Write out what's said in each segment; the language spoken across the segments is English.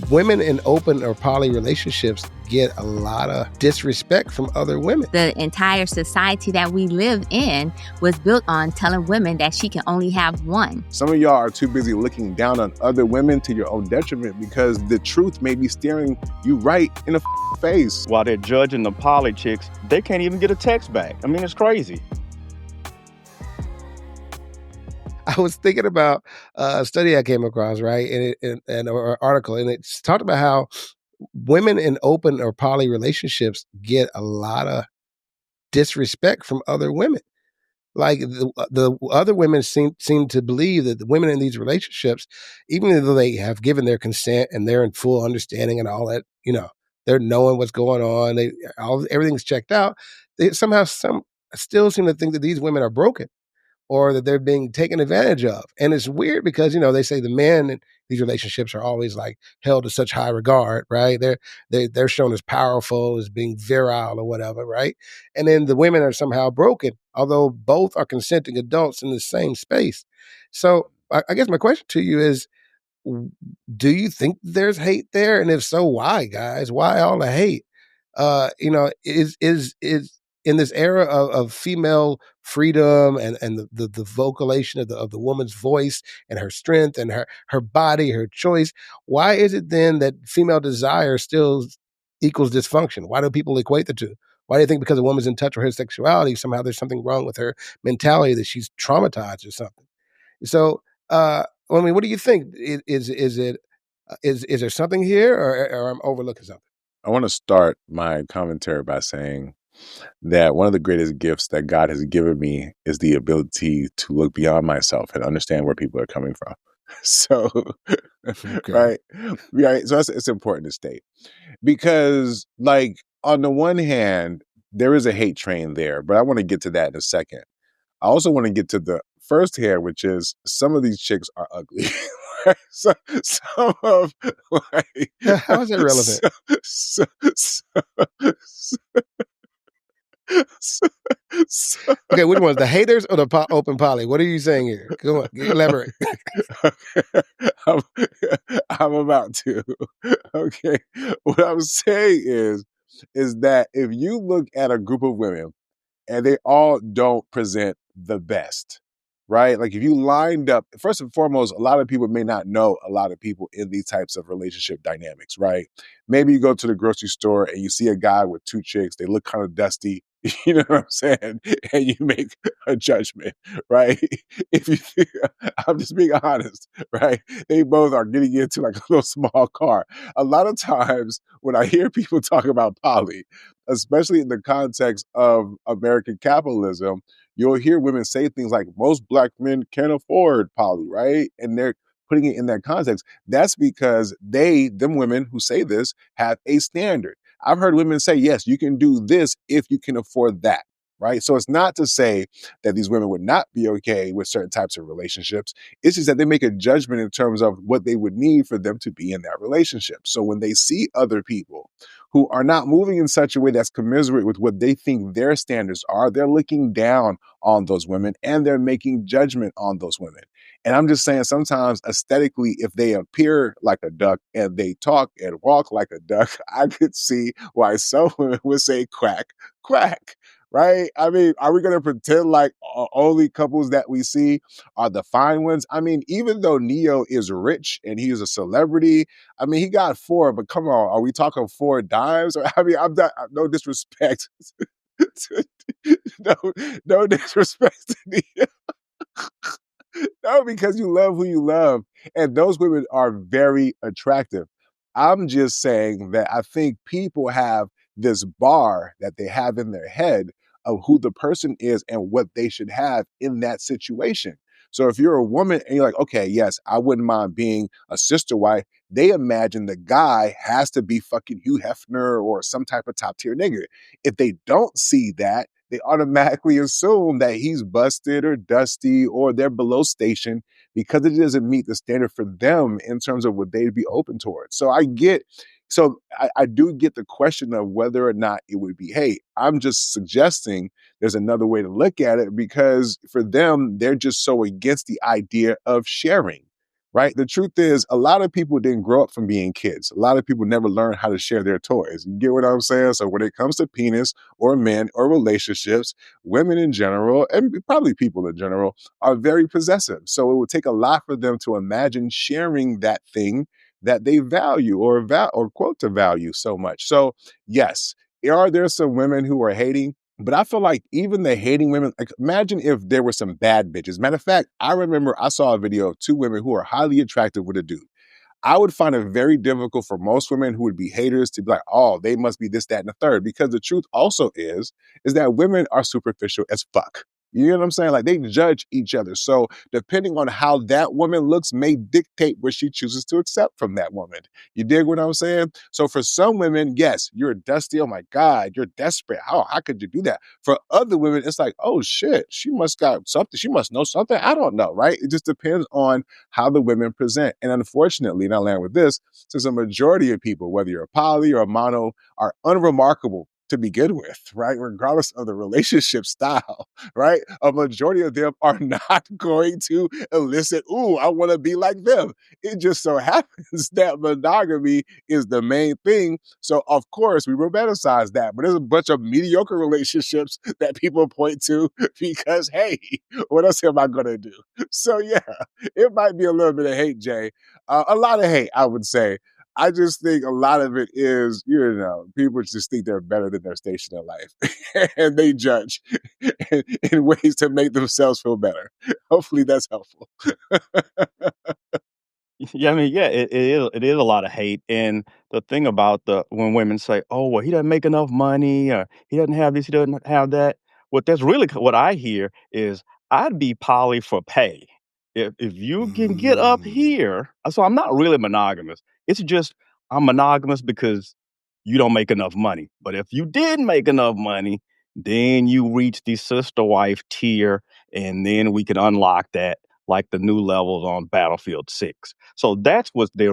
women in open or poly relationships get a lot of disrespect from other women. The entire society that we live in was built on telling women that she can only have one. Some of y'all are too busy looking down on other women to your own detriment because the truth may be staring you right in the face. While they're judging the poly chicks, they can't even get a text back. I mean, it's crazy. I was thinking about a study I came across, right, and an article, and it talked about how women in open or poly relationships get a lot of disrespect from other women. Like the other women seem to believe that the women in these relationships, even though they have given their consent and they're in full understanding and all that, they're knowing what's going on, everything's checked out, they somehow still seem to think that these women are broken, or that they're being taken advantage of. And it's weird because, they say the men in these relationships are always like held to such high regard, right? They're shown as powerful, as being virile or whatever, right? And then the women are somehow broken, although both are consenting adults in the same space. So I guess my question to you is, do you think there's hate there? And if so, why, guys? Why all the hate? Is in this era of female freedom and the vocalization of the woman's voice and her strength and her body, her choice, why is it then that female desire still equals dysfunction? Why do people equate the two? Why do you think because a woman's in touch with her sexuality, somehow there's something wrong with her mentality, that she's traumatized or something? So, what do you think? Is there something here, or I'm overlooking something? I want to start my commentary by saying that one of the greatest gifts that God has given me is the ability to look beyond myself and understand where people are coming from. So, okay. right. So it's important to state, because like on the one hand, there is a hate train there, but I want to get to that in a second. I also want to get to the first here, which is some of these chicks are ugly. So, some of like, how is that relevant? Okay, which ones, the haters or the open poly? What are you saying here? Go on, elaborate. I'm about to. Okay, what I'm saying is that if you look at a group of women and they all don't present the best, right? Like if you lined up, first and foremost, a lot of people may not know a lot of people in these types of relationship dynamics, right? Maybe you go to the grocery store and you see a guy with two chicks, they look kind of dusty, you know what I'm saying? And you make a judgment, right? I'm just being honest, right? They both are getting into like a little small car. A lot of times when I hear people talk about poly, especially in the context of American capitalism, you'll hear women say things like, most Black men can't afford poly, right? And they're putting it in that context. That's because them women who say this, have a standard. I've heard women say, yes, you can do this if you can afford that, right? So it's not to say that these women would not be okay with certain types of relationships. It's just that they make a judgment in terms of what they would need for them to be in that relationship. So when they see other people who are not moving in such a way that's commensurate with what they think their standards are, they're looking down on those women and they're making judgment on those women. And I'm just saying, sometimes aesthetically, if they appear like a duck and they talk and walk like a duck, I could see why some women would say quack, quack, right? I mean, are we going to pretend like only couples that we see are the fine ones? I mean, even though Neo is rich and he is a celebrity, I mean, he got 4, but come on, are we talking 4 dimes? I mean, I'm not, no disrespect. no disrespect to Neo. No, because you love who you love. And those women are very attractive. I'm just saying that I think people have this bar that they have in their head of who the person is and what they should have in that situation. So if you're a woman and you're like, okay, yes, I wouldn't mind being a sister wife, they imagine the guy has to be fucking Hugh Hefner or some type of top tier nigga. If they don't see that, they automatically assume that he's busted or dusty or they're below station because it doesn't meet the standard for them in terms of what they'd be open towards. So I do get the question of whether or not it would be, hey, I'm just suggesting there's another way to look at it, because for them, they're just so against the idea of sharing, right? The truth is, a lot of people didn't grow up from being kids. A lot of people never learned how to share their toys. You get what I'm saying? So when it comes to penis or men or relationships, women in general, and probably people in general, are very possessive. So it would take a lot for them to imagine sharing that thing that they value or quote to value so much. So yes, are there some women who are hating? But I feel like even the hating women, like imagine if there were some bad bitches. Matter of fact, I remember I saw a video of two women who are highly attractive with a dude. I would find it very difficult for most women who would be haters to be like, oh, they must be this, that, and the third. Because the truth also is that women are superficial as fuck. You know what I'm saying? Like they judge each other. So depending on how that woman looks may dictate what she chooses to accept from that woman. You dig what I'm saying? So for some women, yes, you're dusty. Oh my God, you're desperate. How could you do that? For other women, it's like, oh shit, she must got something. She must know something. I don't know, right? It just depends on how the women present. And unfortunately, and I'll land with this, since a majority of people, whether you're a poly or a mono, are unremarkable to begin with, right? Regardless of the relationship style, right? A majority of them are not going to elicit, ooh, I want to be like them. It just so happens that monogamy is the main thing. So, of course, we romanticize that. But there's a bunch of mediocre relationships that people point to because, hey, what else am I going to do? So, yeah, it might be a little bit of hate, Jay. A lot of hate, I would say. I just think a lot of it is, people just think they're better than their station in life. And they judge in ways to make themselves feel better. Hopefully that's helpful. Yeah, I mean, yeah, it is a lot of hate, and the thing about the when women say, "Oh, well, he doesn't make enough money, or he doesn't have this, he doesn't have that." What I hear is, "I'd be poly for pay. If you can get up Mm. here." So I'm not really monogamous. It's just I'm monogamous because you don't make enough money. But if you did make enough money, then you reach the sister wife tier, and then we can unlock that like the new levels on Battlefield 6. So that's what they're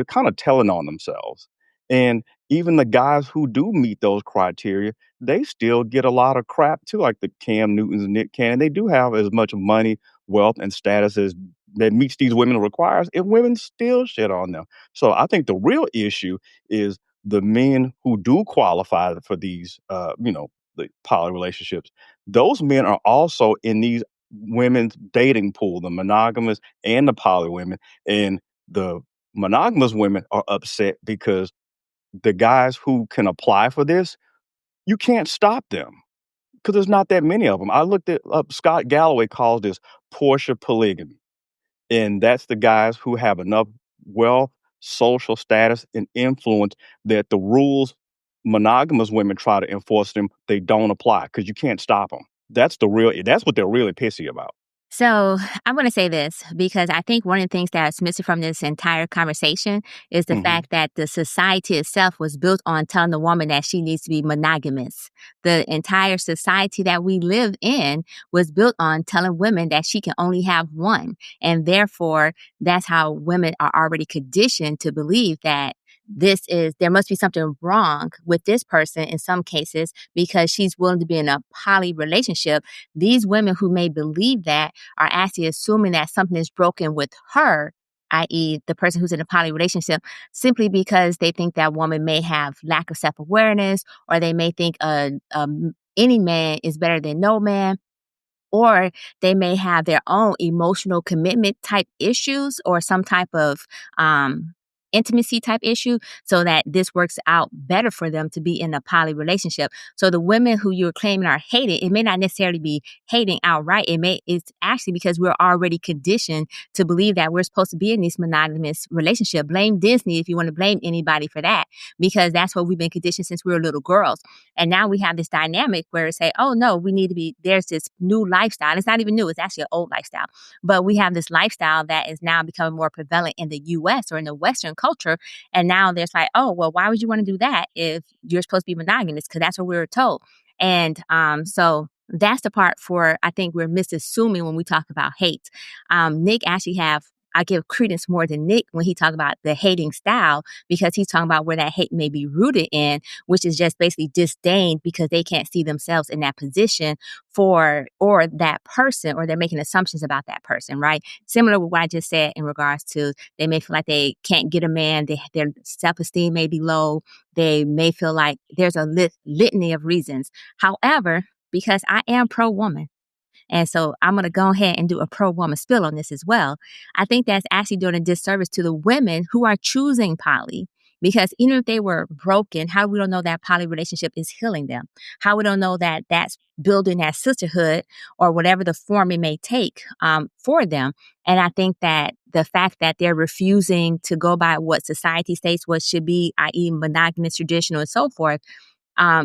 kind of telling on themselves. And even the guys who do meet those criteria, they still get a lot of crap too, like the Cam Newtons and Nick Cannon. They do have as much money, wealth, and status as that meets these women requires, and women still shit on them. So I think the real issue is the men who do qualify for these, the poly relationships. Those men are also in these women's dating pool, the monogamous and the poly women. And the monogamous women are upset because the guys who can apply for this, you can't stop them because there's not that many of them. I looked it up. Scott Galloway calls this Porsche polygamy. And that's the guys who have enough wealth, social status, and influence that the rules monogamous women try to enforce them, they don't apply because you can't stop them. That's what they're really pissy about. So I'm going to say this because I think one of the things that's missing from this entire conversation is the Mhm. fact that the society itself was built on telling the woman that she needs to be monogamous. The entire society that we live in was built on telling women that she can only have one. And therefore, that's how women are already conditioned to believe that there must be something wrong with this person in some cases because she's willing to be in a poly relationship. These women who may believe that are actually assuming that something is broken with her, i.e., the person who's in a poly relationship, simply because they think that woman may have lack of self awareness, or they may think any man is better than no man, or they may have their own emotional commitment type issues or some type of intimacy type issue, so that this works out better for them to be in a poly relationship. So the women who you're claiming are hated, it may not necessarily be hating outright. It's actually because we're already conditioned to believe that we're supposed to be in this monogamous relationship. Blame Disney if you want to blame anybody for that, because that's what we've been conditioned since we were little girls. And now we have this dynamic where it's say, oh no, there's this new lifestyle. It's not even new, it's actually an old lifestyle. But we have this lifestyle that is now becoming more prevalent in the US or in the Western culture. And now there's like, oh, well, why would you want to do that if you're supposed to be monogamous? Because that's what we were told. And so that's the part for I think we're misassuming when we talk about hate. Nick actually have I give credence more than Nick when he talks about the hating style, because he's talking about where that hate may be rooted in, which is just basically disdain because they can't see themselves in that position for or that person, or they're making assumptions about that person, right? Similar to what I just said in regards to they may feel like they can't get a man, their self-esteem may be low, they may feel like there's a litany of reasons. However, because I am pro-woman, and so I'm going to go ahead and do a pro-woman spill on this as well. I think that's actually doing a disservice to the women who are choosing poly. Because even if they were broken, how we don't know that poly relationship is healing them? How we don't know that that's building that sisterhood or whatever the form it may take for them? And I think that the fact that they're refusing to go by what society states what should be, i.e., monogamous, traditional, and so forth,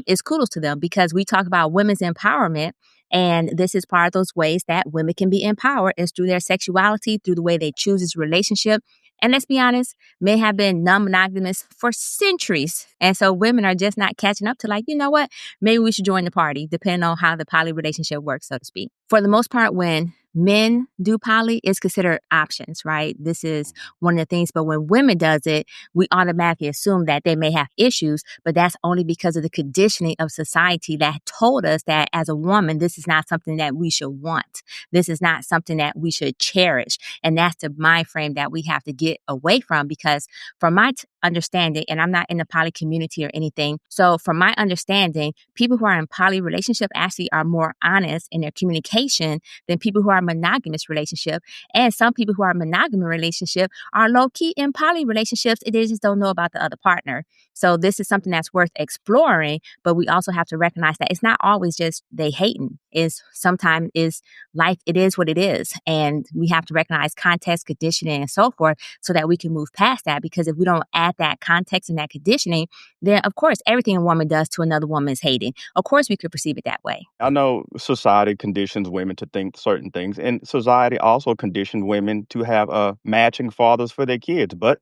is kudos to them, because we talk about women's empowerment. And this is part of those ways that women can be empowered is through their sexuality, through the way they choose this relationship. And let's be honest, men have been non-monogamous for centuries. And so women are just not catching up to like, you know what, maybe we should join the party, depending on how the poly relationship works, so to speak. For the most part, when men do poly, it's considered options, right? This is one of the things. But when women does it, we automatically assume that they may have issues, but that's only because of the conditioning of society that told us that as a woman, this is not something that we should want. This is not something that we should cherish. And that's the mind frame that we have to get away from, because from my understanding, and I'm not in the poly community or anything, so from my understanding, people who are in poly relationship actually are more honest in their communication than people who are monogamous relationship. And some people who are monogamous relationship are low key in poly relationships, and they just don't know about the other partner. So this is something that's worth exploring, but we also have to recognize that it's not always just they hating. Is sometimes is life, it is what it is. And we have to recognize context, conditioning, and so forth so that we can move past that. Because if we don't add that context and that conditioning, then of course everything a woman does to another woman is hating. Of course we could perceive it that way. I know society conditions women to think certain things, and society also conditioned women to have matching fathers for their kids. But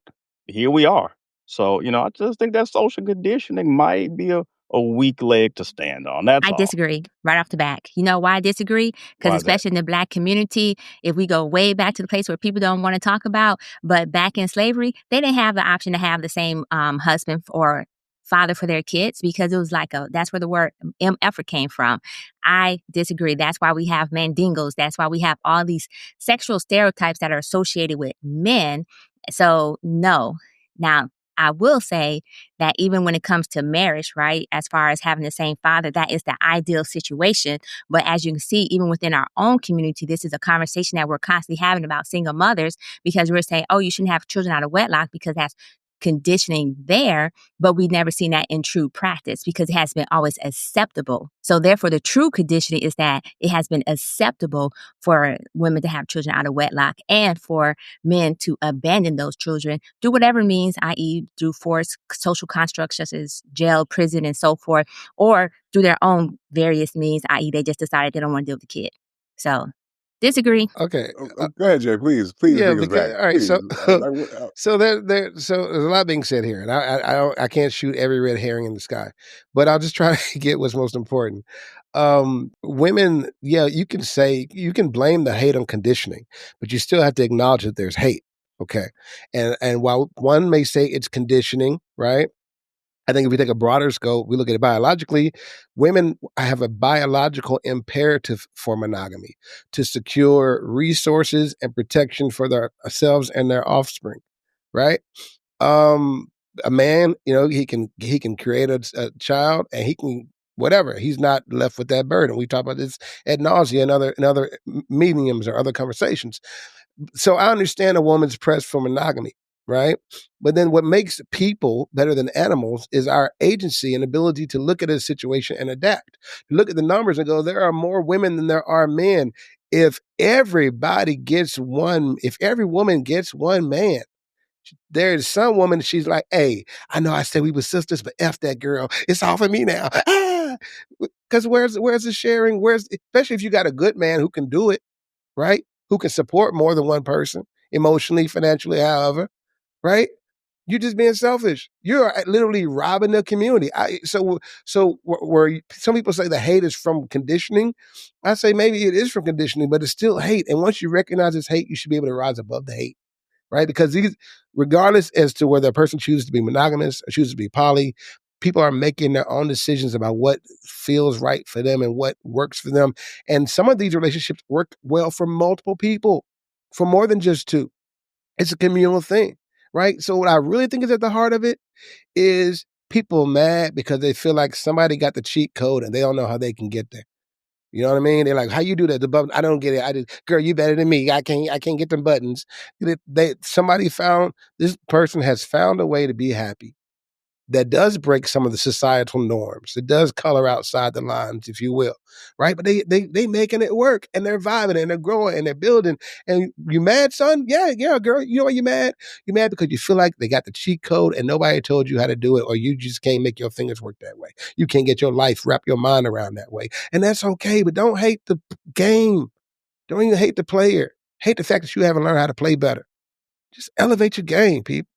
here we are. So, I just think that social conditioning might be a weak leg to stand on. That's I all. disagree right off the back. You know why I disagree? Because Why is that? especially in the Black community, if we go way back to the place where people don't want to talk about, but back in slavery, they didn't have the option to have the same husband or father for their kids, because it was like that's where the word effort came from. I disagree. That's why we have mandingos. That's why we have all these sexual stereotypes that are associated with men. So no. Now, I will say that even when it comes to marriage, right, as far as having the same father, that is the ideal situation. But as you can see, even within our own community, this is a conversation that we're constantly having about single mothers, because we're saying, oh, you shouldn't have children out of wedlock because that's conditioning there, but we've never seen that in true practice because it has been always acceptable. So therefore, the true conditioning is that it has been acceptable for women to have children out of wedlock and for men to abandon those children through whatever means, i.e. through forced social constructs such as jail, prison, and so forth, or through their own various means, i.e. they just decided they don't want to deal with the kid. So disagree. Okay. Go ahead, Jay. Please Yeah, bring us because back. all right, Please. so so so there's a lot being said here, and I can't shoot every red herring in the sky, but I'll just try to get what's most important. Women, yeah, you can blame the hate on conditioning, but you still have to acknowledge that there's hate. Okay, and while one may say it's conditioning, right? I think if we take a broader scope, we look at it biologically, women have a biological imperative for monogamy to secure resources and protection for themselves and their offspring, right? Um, a man, he can create a child and he can whatever. He's not left with that burden. We talk about this ad nauseum in other mediums or other conversations. So I understand a woman's press for monogamy, right? But then what makes people better than animals is our agency and ability to look at a situation and adapt. Look at the numbers and go, there are more women than there are men. If every woman gets one man, there's some woman, she's like, hey, I know I said we were sisters, but F that girl. It's all for me now. Because where's the sharing? Especially if you got a good man who can do it, right? Who can support more than one person, emotionally, financially, however, right? You're just being selfish. You're literally robbing the community. Where some people say the hate is from conditioning, I say maybe it is from conditioning, but it's still hate. And once you recognize it's hate, you should be able to rise above the hate. right? Because regardless as to whether a person chooses to be monogamous or chooses to be poly, people are making their own decisions about what feels right for them and what works for them. And some of these relationships work well for multiple people, for more than just two. It's a communal thing, right? So what I really think is at the heart of it is people mad because they feel like somebody got the cheat code and they don't know how they can get there. You know what I mean? They're like, "How you do that? The button? I don't get it. I just, girl, you better than me. I can't get them buttons." Somebody found this person has found a way to be happy that does break some of the societal norms. It does color outside the lines, if you will, right? But they making it work, and they're vibing, and they're growing, and they're building. And you mad, son? Yeah, girl. You know why you mad? You mad because you feel like they got the cheat code, and nobody told you how to do it, or you just can't make your fingers work that way. You can't get your life, wrap your mind around that way, and that's okay. But don't hate the game. Don't even hate the player. Hate the fact that you haven't learned how to play better. Just elevate your game, people.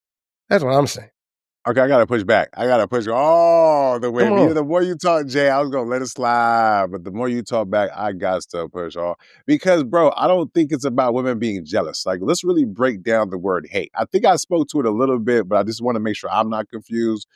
That's what I'm saying. Okay, I gotta push back. I gotta push all the way. Come on. The more you talk, Jay, I was gonna let it slide, but the more you talk back, I got to push all. Because, bro, I don't think it's about women being jealous. Like, let's really break down the word hate. I think I spoke to it a little bit, but I just want to make sure I'm not confused.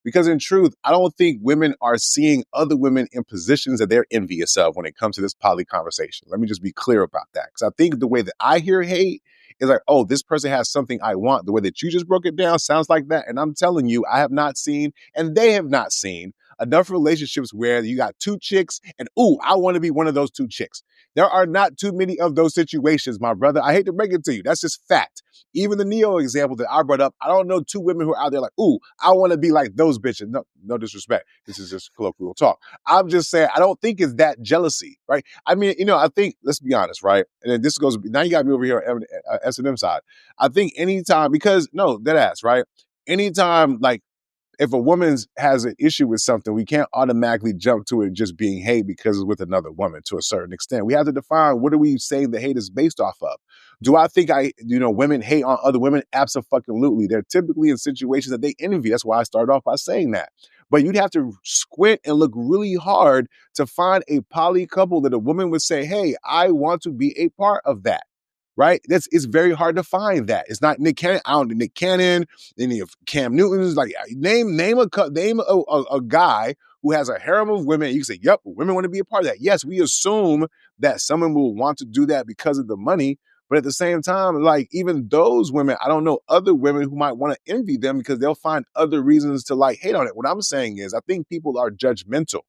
Because in truth, I don't think women are seeing other women in positions that they're envious of when it comes to this poly conversation. Let me just be clear about that. Because I think the way that I hear hate is like, oh, this person has something I want. The way that you just broke it down sounds like that. And I'm telling you, I have not seen, and they have not seen, enough relationships where you got two chicks and, ooh, I want to be one of those two chicks. There are not too many of those situations, my brother. I hate to break it to you. That's just fact. Even the Neo example that I brought up, I don't know two women who are out there like, ooh, I want to be like those bitches. No disrespect. This is just colloquial talk. I'm just saying, I don't think it's that jealousy, right? I mean, I think, let's be honest, right? And then this goes, now you got me over here on S&M side. I think anytime, because, no, dead ass, right? Anytime, like, if a woman has an issue with something, we can't automatically jump to it just being hate because it's with another woman to a certain extent. We have to define, what are we saying the hate is based off of? Do I think women hate on other women? Absolutely. They're typically in situations that they envy. That's why I started off by saying that. But you'd have to squint and look really hard to find a poly couple that a woman would say, hey, I want to be a part of that. Right? It's very hard to find that. It's not Nick Cannon. I don't know Nick Cannon, any of Cam Newton's. Like, name a guy who has a harem of women. You can say, yep, women want to be a part of that. Yes, we assume that someone will want to do that because of the money. But at the same time, like, even those women, I don't know other women who might want to envy them because they'll find other reasons to like hate on it. What I'm saying is, I think people are judgmental,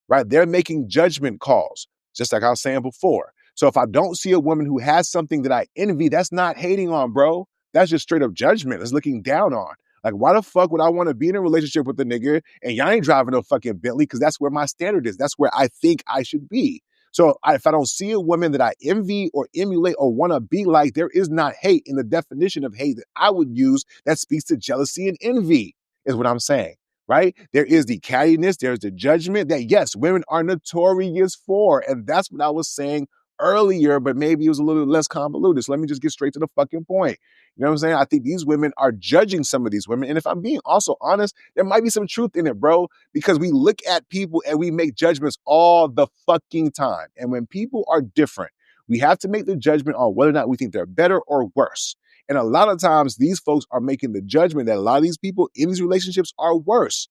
right? They're making judgment calls, just like I was saying before. So if I don't see a woman who has something that I envy, that's not hating on, bro. That's just straight up judgment. It's looking down on. Like, why the fuck would I want to be in a relationship with a nigga and y'all ain't driving no fucking Bentley? Because that's where my standard is. That's where I think I should be. So if I don't see a woman that I envy or emulate or want to be like, there is not hate in the definition of hate that I would use that speaks to jealousy and envy, is what I'm saying. Right? There is the cattiness, there's the judgment that, yes, women are notorious for. And that's what I was saying earlier, but maybe it was a little less convoluted. So let me just get straight to the fucking point. You know what I'm saying? I think these women are judging some of these women. And if I'm being also honest, there might be some truth in it, bro, because we look at people and we make judgments all the fucking time. And when people are different, we have to make the judgment on whether or not we think they're better or worse. And a lot of times these folks are making the judgment that a lot of these people in these relationships are worse,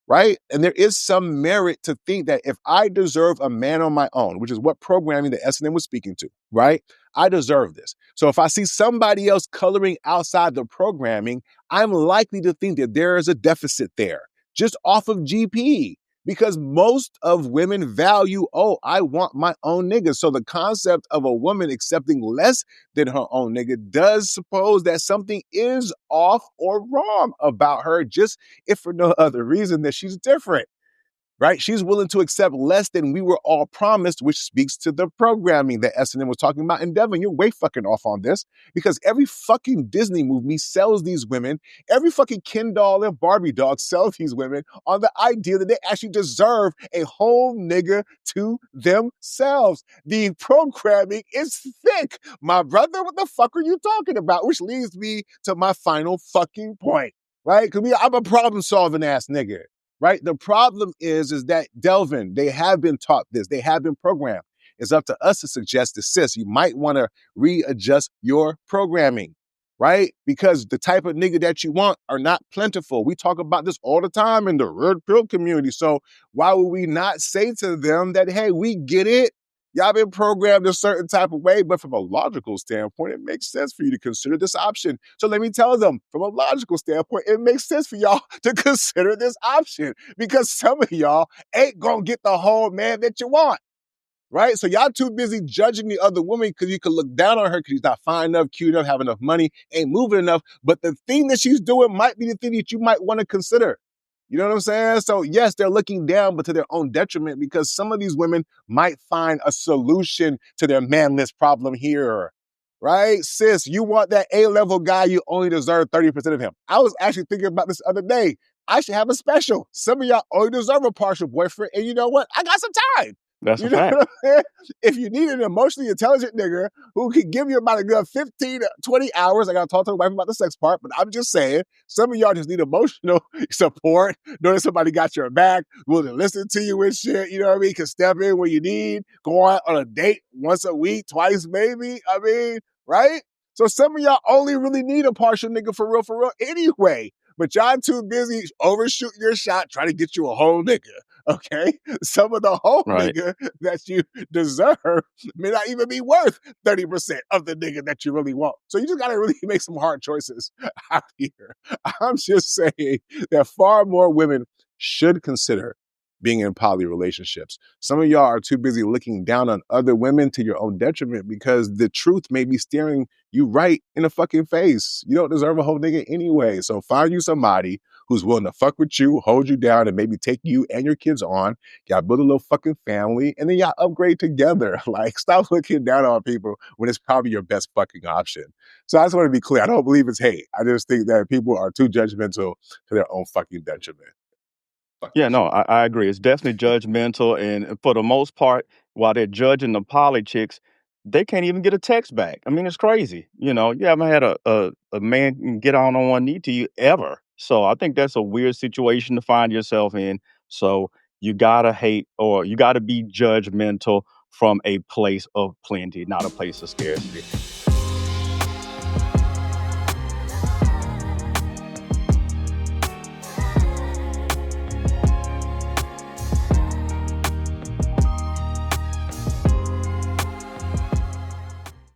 right? And there is some merit to think that if I deserve a man on my own, which is what programming the S&M was speaking to, right? I deserve this. So if I see somebody else coloring outside the programming, I'm likely to think that there is a deficit there, just off of GP. Because most of women value, oh, I want my own nigga. So the concept of a woman accepting less than her own nigga does suppose that something is off or wrong about her, just if for no other reason that she's different. Right? She's willing to accept less than we were all promised, which speaks to the programming that S&M was talking about. And Devin, you're way fucking off on this because every fucking Disney movie sells these women. Every fucking Ken doll and Barbie dog sells these women on the idea that they actually deserve a whole nigga to themselves. The programming is thick. My brother, what the fuck are you talking about? Which leads me to my final fucking point, right? Because I'm a problem-solving ass nigga. Right? The problem is that, Delvin, they have been taught this. They have been programmed. It's up to us to suggest that, sis, you might want to readjust your programming. right? Because the type of nigga that you want are not plentiful. We talk about this all the time in the red pill community. So why would we not say to them that, hey, we get it. Y'all been programmed a certain type of way, but from a logical standpoint, it makes sense for you to consider this option. So let me tell them, from a logical standpoint, it makes sense for y'all to consider this option because some of y'all ain't gonna get the whole man that you want. Right? So y'all too busy judging the other woman because you can look down on her because she's not fine enough, cute enough, have enough money, ain't moving enough. But the thing that she's doing might be the thing that you might want to consider. You know what I'm saying? So yes, they're looking down, but to their own detriment because some of these women might find a solution to their manless problem here. Right? Sis, you want that A-level guy, you only deserve 30% of him. I was actually thinking about this the other day. I should have a special. Some of y'all only deserve a partial boyfriend, and you know what? I got some time. That's You a know fact. what I'm saying? If you need an emotionally intelligent nigga who can give you about a good 15 to 20 hours, I gotta talk to the wife about the sex part, but I'm just saying, some of y'all just need emotional support, know that somebody got your back, willing to listen to you and shit, you know what I mean? Can step in when you need, go out on a date once a week, twice maybe, I mean, right? So some of y'all only really need a partial nigga for real anyway. But y'all too busy overshooting your shot trying to get you a whole nigga. Okay? Some of the whole Right. nigga that you deserve may not even be worth 30% of the nigga that you really want. So you just gotta really make some hard choices out here. I'm just saying that far more women should consider being in poly relationships. Some of y'all are too busy looking down on other women to your own detriment because the truth may be staring you right in the fucking face. You don't deserve a whole nigga anyway. So find you somebody who's willing to fuck with you, hold you down, and maybe take you and your kids on. Y'all build a little fucking family, and then y'all upgrade together. Like, stop looking down on people when it's probably your best fucking option. So I just want to be clear. I don't believe it's hate. I just think that people are too judgmental to their own fucking detriment. Yeah, no, I agree. It's definitely judgmental, and for the most part, while they're judging the poly chicks, they can't even get a text back. I mean, it's crazy. You haven't had a man get on one knee to you ever. So I think that's a weird situation to find yourself in. So you gotta hate or you gotta be judgmental from a place of plenty, not a place of scarcity.